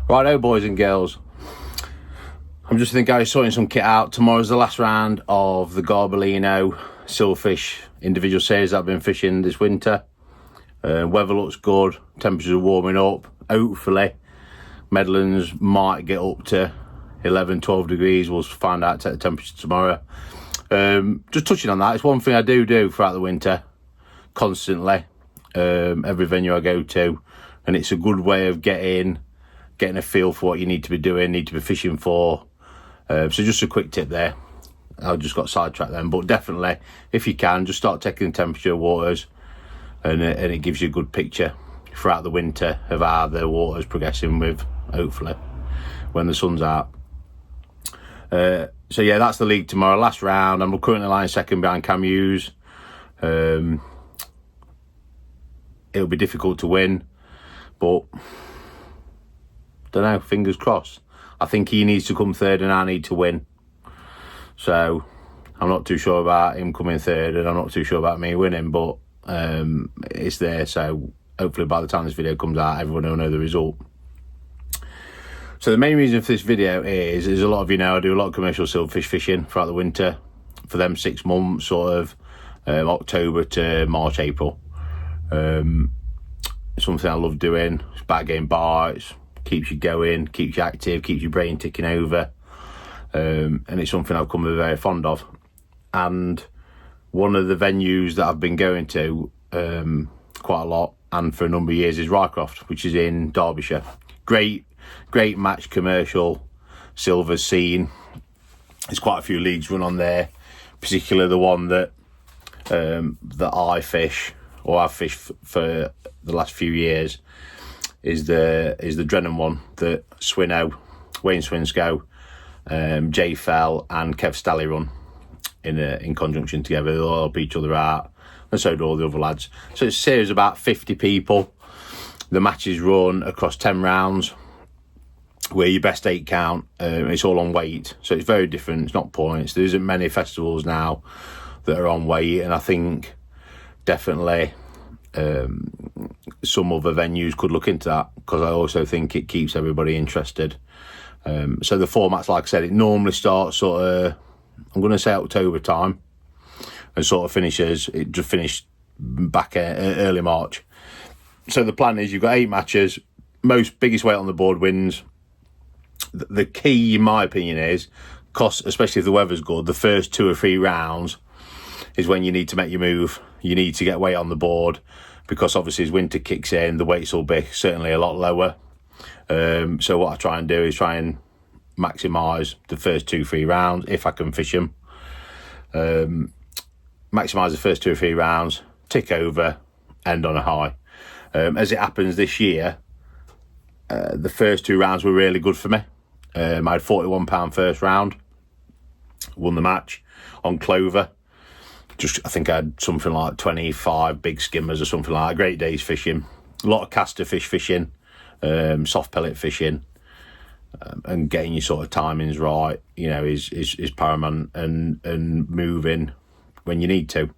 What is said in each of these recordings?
Righto, boys and girls. I'm just thinking I was sorting some kit out. Tomorrow's the last round of the Garbolino Silverfish individual series that I've been fishing this winter. Weather looks good, temperatures are warming up. Hopefully, Medlands might get up to 11, 12 degrees. We'll find out the temperature tomorrow. Just touching on that, it's one thing I do throughout the winter, constantly, every venue I go to, and it's a good way of getting a feel for what you need to be doing, need to be fishing for. So just a quick tip there. I just got sidetracked then, but definitely, if you can, just start taking the temperature of waters, and it gives you a good picture throughout the winter of how the water's progressing with, hopefully, when the sun's out. So yeah, that's the league tomorrow, last round. I'm currently lying second behind Cam Hughes. It'll be difficult to win, but don't know, fingers crossed. I think he needs to come third and I need to win. So I'm not too sure about him coming third, and I'm not too sure about me winning, but it's there. So hopefully by the time this video comes out, everyone will know the result. So the main reason for this video is a lot of you know I do a lot of commercial silverfish fishing throughout the winter for them 6 months, sort of October to March, April. Something I love doing. It's about getting bites, keeps you going, keeps you active, keeps your brain ticking over, and it's something I've become very fond of. And one of the venues that I've been going to quite a lot and for a number of years is Rycroft, which is in Derbyshire. Great match commercial silver scene. There's quite a few leagues run on there, particularly the one that I fish, or I've fished for the last few years, is the Drennan one that Swinno, Wayne Swinscoe, Jay Fell and Kev Stalley run in conjunction together. They'll help each other out, and so do all the other lads. So it's a series of about 50 people. The matches run across 10 rounds, where your best 8 count. It's all on weight, so it's very different. It's not points. There isn't many festivals now that are on weight, and I think definitely some other venues could look into that, because I also think it keeps everybody interested. So the format's, like I said, it normally starts sort of, I'm going to say October time, and sort of finishes, it just finished back early March. So the plan is you've got 8 matches, biggest weight on the board wins. The key, in my opinion, is, especially if the weather's good, the first 2 or 3 rounds is when you need to make your move. You need to get weight on the board, because obviously as winter kicks in, the weights will be certainly a lot lower. So what I try and do is try and maximise the first 2-3 rounds, if I can fish them. Maximise the first 2 or 3 rounds, tick over, end on a high. As it happens this year, the first 2 rounds were really good for me. I had £41 first round, won the match on Clover. I think I had something like 25 big skimmers or something like that. Great days fishing, a lot of caster fish fishing, soft pellet fishing, and getting your sort of timings right, is paramount, and moving when you need to.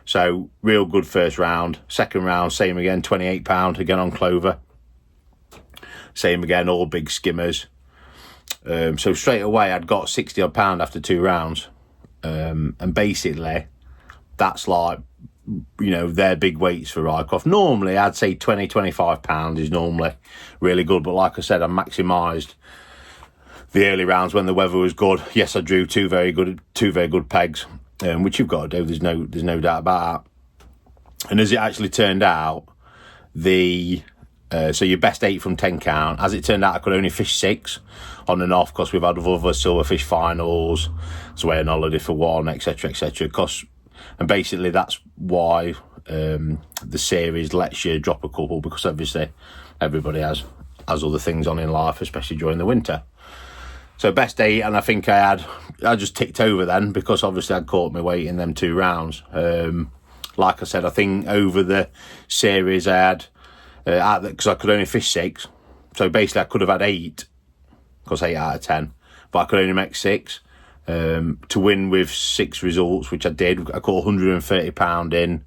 So real good first round. Second round, same again, £28 again on Clover. Same again, all big skimmers. So straight away I'd got £60 odd after 2 rounds. And basically that's like, their big weights for Rycroft. Normally I'd say £20-25 is normally really good, but like I said, I maximised the early rounds when the weather was good. Yes, I drew two very good pegs, which you've got to do. There's no doubt about that. And as it actually turned out, so your best 8 from 10 count, as it turned out, I could only fish 6 on and off, because we've had other silverfish finals, so we're on holiday for one, etc. And basically that's why the series lets you drop a couple, because obviously everybody has other things on in life, especially during the winter. So best 8, and I think I just ticked over then, because obviously I'd caught my weight in them 2 rounds. Like I said, I think over the series I had, because I could only fish 6, so basically I could have had 8, because 8 out of 10, but I could only make 6. To win with 6 results, which I did. I caught £130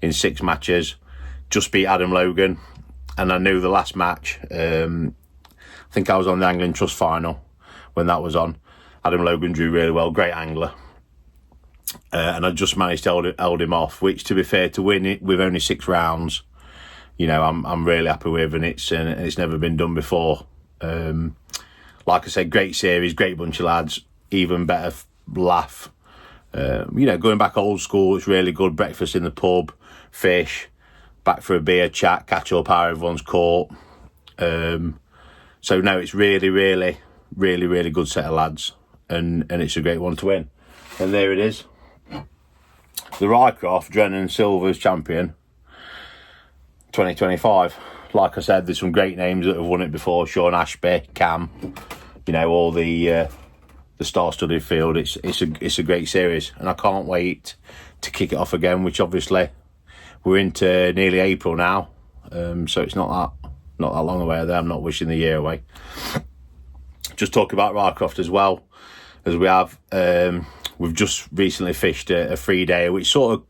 in 6 matches, just beat Adam Logan, and I knew the last match, I think I was on the Angling Trust final when that was on. Adam Logan drew really well, great angler. And I just managed to hold him off, which, to be fair, to win it with only 6 rounds, you know, I'm really happy with, and it's never been done before. Like I said, great series, great bunch of lads, even better laugh. You know, going back old school, it's really good. Breakfast in the pub, fish, back for a beer, chat, catch up how everyone's caught. So no, it's really good set of lads, and it's a great one to win. And there it is, the Rycroft Drennan Silvers champion 2025. Like I said, there's some great names that have won it before. Sean Ashby, Cam, you know, all the star-studded field. It's a great series, and I can't wait to kick it off again. Which obviously we're into nearly April now, so it's not that long away. There, I'm not wishing the year away. Just talk about Rycroft as well, as we have. We've just recently fished a 3-day, which sort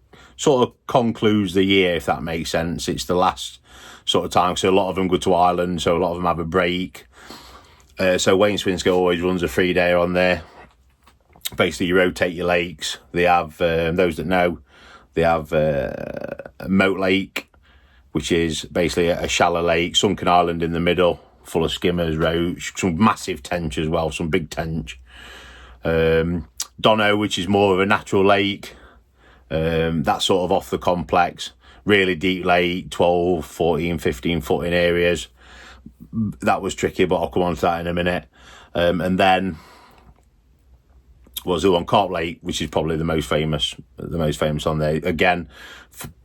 of concludes the year, if that makes sense. It's the last sort of time, so a lot of them go to Ireland, so a lot of them have a break. So Wayne Swinski always runs a 3-day on there. Basically, you rotate your lakes. They have, those that know, they have a Moat Lake, which is basically a shallow lake, sunken island in the middle, full of skimmers, roach, some massive tench as well, some big tench. Dono, which is more of a natural lake, that's sort of off the complex, really deep lake, 12, 14, 15 foot in areas. That was tricky, but I'll come on to that in a minute. And then was the one, Carp Lake, which is probably the most famous on there. Again,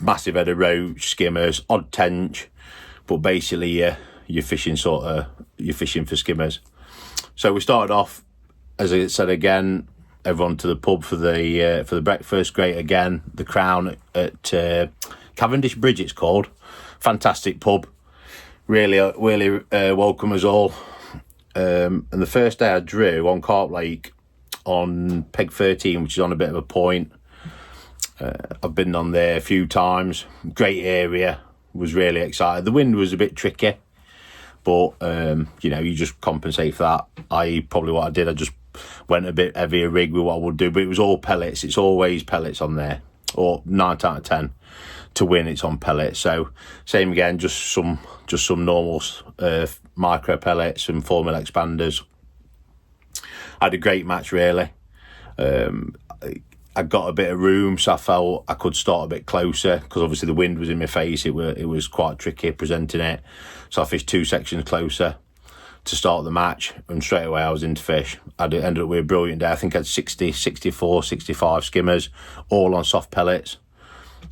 massive head of roach, skimmers, odd tench, but basically you're fishing for skimmers. So we started off, as I said again, everyone to the pub for the breakfast. Great again, the Crown at Cavendish Bridge, it's called. Fantastic pub. Really welcome us all. And the first day I drew on Carp Lake on peg 13, which is on a bit of a point. I've been on there a few times. Great area. Was really excited. The wind was a bit tricky, but you know, you just compensate for that. Probably what I did, I just went a bit heavier rig with what I would do, but it was all pellets. It's always pellets on there, or 9 out of 10 to win, it's on pellets. So same again, just some normal micro pellets and 4mm expanders. I had a great match, really. I got a bit of room, so I felt I could start a bit closer, because obviously the wind was in my face. It was quite tricky presenting it, so I fished 2 sections closer to start the match, and straight away I was into fish. I ended up with a brilliant day. I think I had 60, 64, 65 skimmers, all on soft pellets.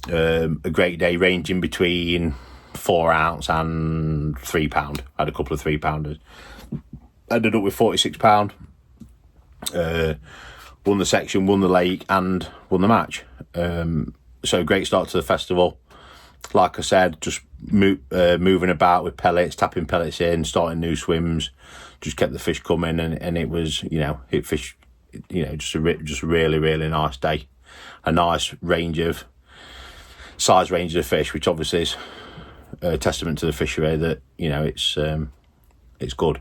A great day, ranging between 4 ounce and 3 pound. I had a couple of 3 pounders. Ended up with 46 pound. Won the section, won the lake, and won the match. So great start to the festival. Like I said, just moving about with pellets, tapping pellets in, starting new swims, just kept the fish coming, and it was, you know, just a really nice day. A nice size range of fish, which obviously is a testament to the fishery that, you know, it's good.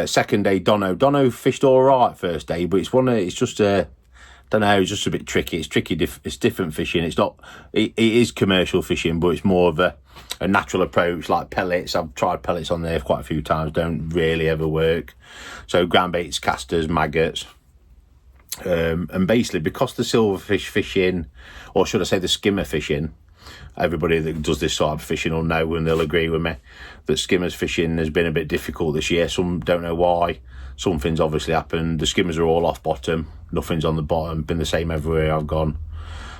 Second day, Dono fished all right first day, but it's just a bit tricky. It's tricky. It's different fishing. It is commercial fishing, but it's more of a natural approach, like pellets. I've tried pellets on there quite a few times. Don't really ever work. So ground baits, casters, maggots. And basically, because the silverfish fishing, or should I say the skimmer fishing, everybody that does this sort of fishing will know, and they'll agree with me, that skimmers fishing has been a bit difficult this year. Some don't know why. Something's obviously happened. The skimmers are all off bottom. Nothing's on the bottom. Been the same everywhere I've gone.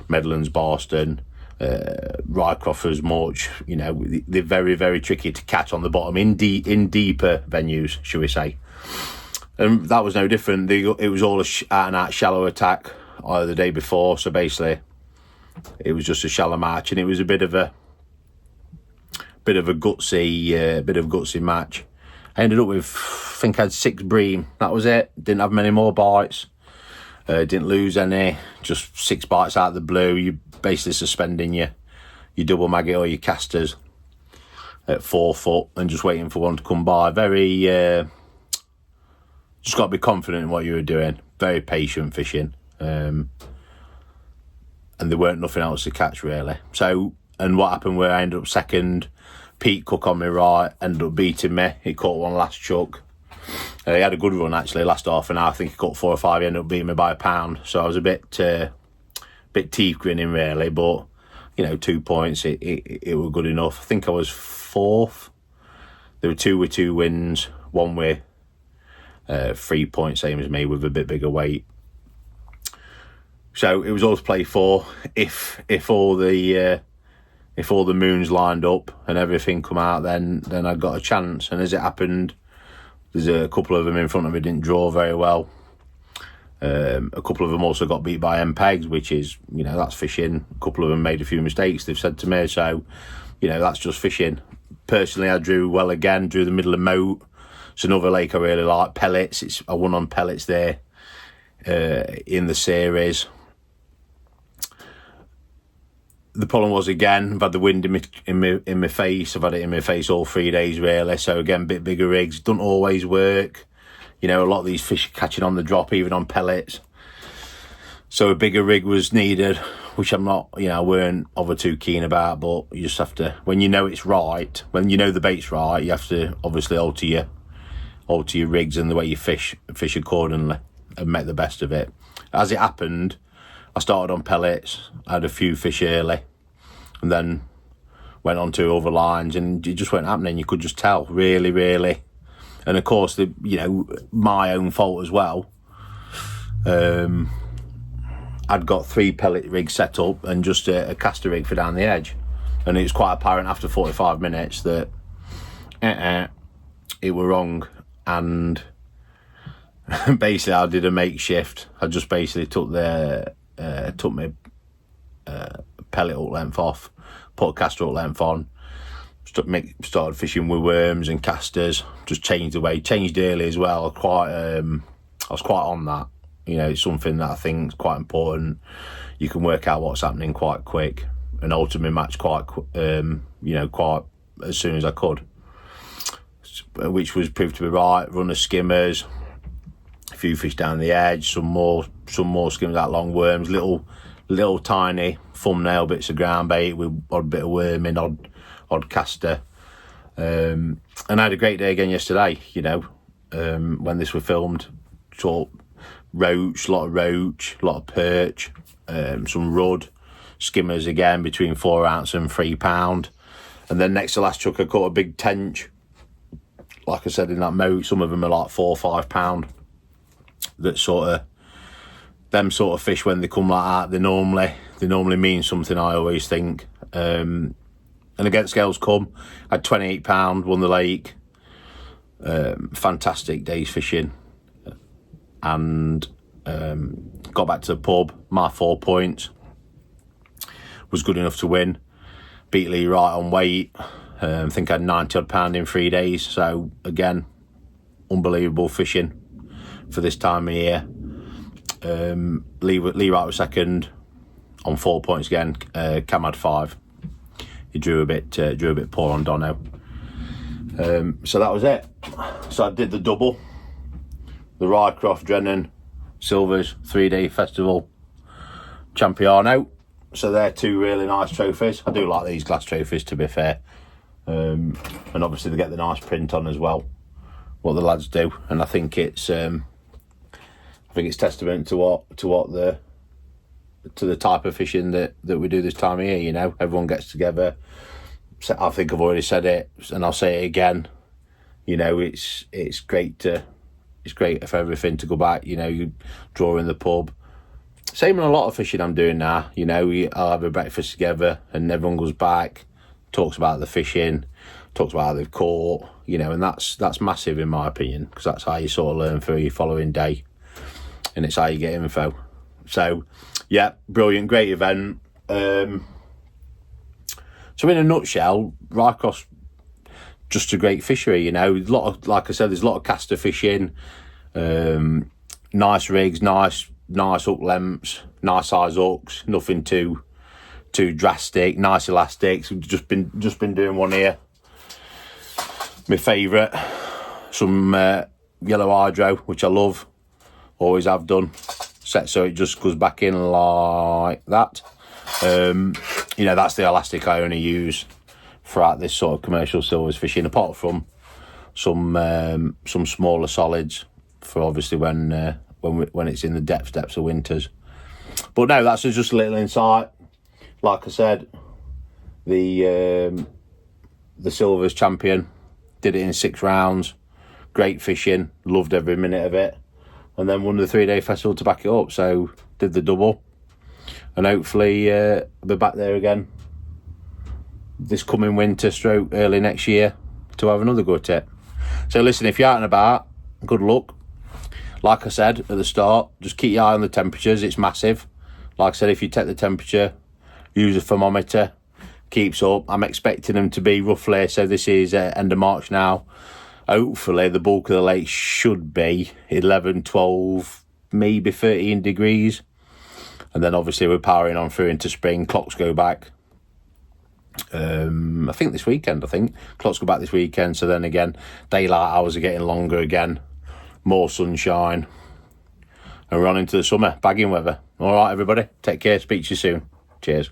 Medlands, Barston, Rycroft as much. You know, they're very, very tricky to catch on the bottom in deeper venues, shall we say. And that was no different. It was all out and out shallow attack the day before. So basically, it was just a shallow match, and it was a bit of a gutsy match. I ended up with, I think I had 6 bream. That was it. Didn't have many more bites. Didn't lose any. Just 6 bites out of the blue. You basically suspending your double maggot or your casters. at 4 foot and just waiting for one to come by. Very, just got to be confident in what you were doing. Very patient fishing. And there weren't nothing else to catch really. So, and what happened where I ended up second, Pete Cook on my right, ended up beating me. He caught one last chuck. He had a good run actually, last half an hour. I think he caught 4 or 5, he ended up beating me by a pound. So I was a bit teeth grinning really, but 2 points, it was good enough. I think I was 4th. There were 2 with 2 wins, 1 with 3 points, same as me, with a bit bigger weight. So it was all to play for. If all the moons lined up and everything come out, then I got a chance. And as it happened, there's a couple of them in front of me didn't draw very well. A couple of them also got beat by MPEGs, which is, that's fishing. A couple of them made a few mistakes, they've said to me. So, that's just fishing. Personally, I drew well again, drew the middle of Moat. It's another lake I really like. Pellets, I won on pellets there in the series. The problem was, again, I've had the wind in my face. I've had it in my face all 3 days, really. So, again, a bit bigger rigs. Don't always work. A lot of these fish are catching on the drop, even on pellets. So a bigger rig was needed, which I'm not, I weren't over too keen about. But you just have to, when you know it's right, when you know the bait's right, you have to obviously alter your rigs and the way you fish accordingly and make the best of it. As it happened, I started on pellets, I had a few fish early, and then went on to other lines, and it just weren't happening. You could just tell, really. And of course, my own fault as well. I'd got 3 pellet rigs set up and just a caster rig for down the edge, and it was quite apparent after 45 minutes that it were wrong. And basically, I did a makeshift. I just basically took my pellet hook length off, put a caster hook length on. Started fishing with worms and casters. Just changed early as well. I was quite on that. It's something that I think is quite important. You can work out what's happening quite quick and alter my match quite as soon as I could, which was proved to be right. Run of skimmers, a few fish down the edge, some more skimmers out, long worms, little tiny thumbnail bits of ground bait with odd bit of worm in, odd caster. And I had a great day again yesterday, when this was filmed. Short roach, a lot of perch, some rudd, skimmers again between 4 ounce and 3 pound. And then next to last chuck, I caught a big tench. Like I said, in that moat, some of them are like 4 or 5 pound. That them sort of fish, when they come like that, they normally mean something, I always think. And against scales come, I had 28 pound, won the lake. Fantastic day's fishing. And got back to the pub. My 4 points was good enough to win. Beat Lee right on weight. I think I had 90 odd pound in 3 days. So again, unbelievable fishing for this time of year. Lee Wright was second on 4 points again. Cam had 5. He drew a bit poor on Dono. So that was it. So I did the double. The Rycroft Drennan Silvers 3-day festival Champiano. So they're 2 really nice trophies. I do like these glass trophies, to be fair. And obviously they get the nice print on as well, what the lads do. And I think it's testament to the type of fishing that we do this time of year. Everyone gets together. I think I've already said it, and I'll say it again. It's great for everything to go back. You draw in the pub. Same in a lot of fishing I'm doing now. I'll have a breakfast together, and everyone goes back, talks about the fishing, talks about how they've caught. And that's massive in my opinion, because that's how you sort of learn for your following day, and it's how you get info. So, yeah, brilliant, great event. So in a nutshell, Rycroft's just a great fishery. Like I said, there's a lot of caster fishing, nice rigs, nice hook lengths, nice size hooks, nothing too drastic, nice elastics. We've just been doing one here My favourite, some yellow hydro, which I love, always have done, set so it just goes back in like that. You know, that's the elastic I only use throughout this sort of commercial silvers fishing, apart from some smaller solids for obviously when it's in the depths of winters. But no, that's just a little insight. Like I said, the silvers champion did it in 6 rounds. Great fishing, loved every minute of it, and then won the 3-day festival to back it up. So did the double, and hopefully I'll be back there again this coming winter stroke early next year to have another go at it. So listen, if you're out and about, good luck. Like I said at the start, just keep your eye on the temperatures. It's massive. Like I said, if you take the temperature, use a thermometer, keeps up. I'm expecting them to be roughly, so this is end of March now, hopefully the bulk of the lake should be 11, 12, maybe 13 degrees. And then obviously we're powering on through into spring. Clocks go back. I think this weekend, clocks go back this weekend. So then again, daylight hours are getting longer again. More sunshine. And we're on into the summer, bagging weather. All right, everybody. Take care. Speak to you soon. Cheers.